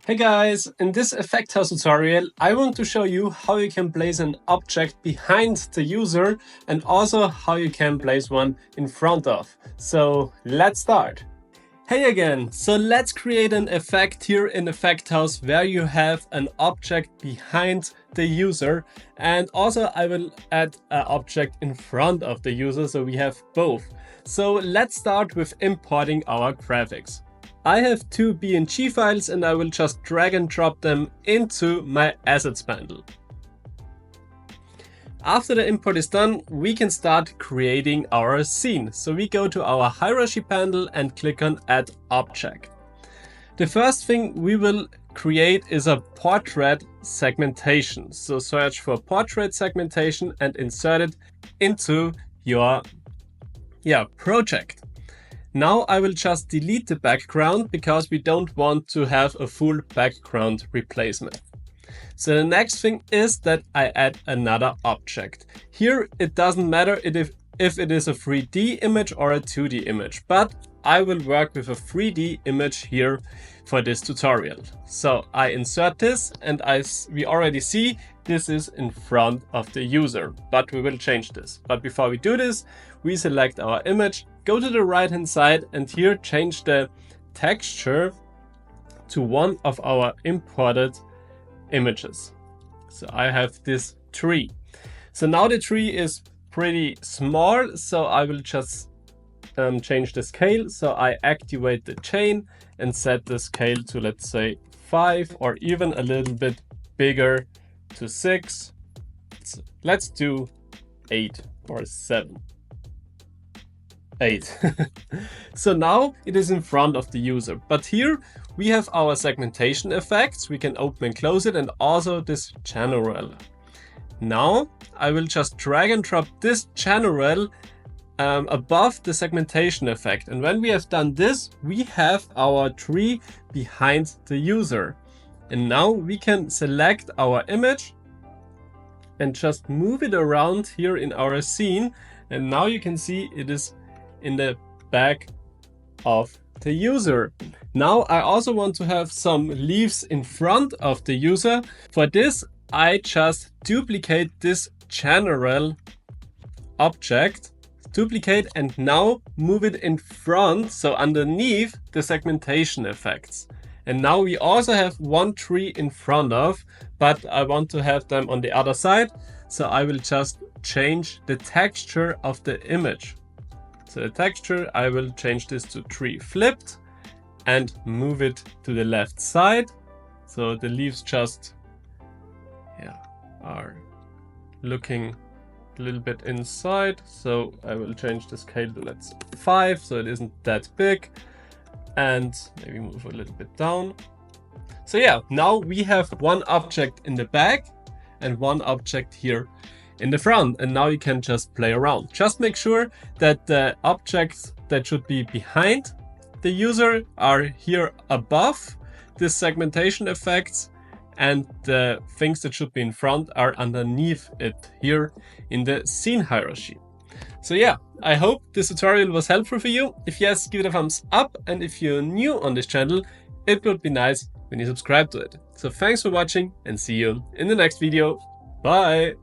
Hey guys, in this Effect House tutorial I want to show you how you can place an object behind the user and also how you can place one in front of. So let's start. Hey again, so let's create an effect here in Effect House where you have an object behind the user, and also I will add an object in front of the user so we have both. So let's start with importing our graphics. I have two BNG files and I will just drag and drop them into my assets bundle. After the import is done, we can start creating our scene. So we go to our hierarchy panel and click on Add Object. The first thing we will create is a portrait segmentation. So search for portrait segmentation and insert it into your project. Now I will just delete the background because we don't want to have a full background replacement. So the next thing is that I add another object. Here it doesn't matter if it is a 3D image or a 2D image, but I will work with a 3D image here for this tutorial. So I insert this and we already see this is in front of the user, but we will change this. But before we do this, we select our image, go to the right hand side and here change the texture to one of our imported images. So I have this tree. So now the tree is pretty small, so I will just change the scale. So I activate the chain and set the scale to, let's say, 5 or even a little bit bigger to 6. So let's do 8 or 7. 8. So now it is in front of the user, but here we have our segmentation effects. We can open and close it, and also this general. Now I will just drag and drop this general above the segmentation effect, and when we have done this, we have our tree behind the user. And now we can select our image and just move it around here in our scene, and now you can see it is in the back of the user. Now I also want to have some leaves in front of the user. For this I just duplicate this general object, duplicate, and now move it in front, so underneath the segmentation effects. And now we also have one tree in front of, but I want to have them on the other side, so I will just change the texture of the image. So the texture, I will change this to tree flipped and move it to the left side. So the leaves just are looking a little bit inside. So I will change the scale to, let's say, 5, so it isn't that big. And maybe move a little bit down. So yeah, now we have one object in the back and one object here in the front, and now you can just play around. Just make sure that the objects that should be behind the user are here above the segmentation effects, and the things that should be in front are underneath it here in the scene hierarchy. So yeah, I hope this tutorial was helpful for you. If yes, give it a thumbs up, and if you're new on this channel, it would be nice when you subscribe to it. So thanks for watching and see you in the next video. Bye!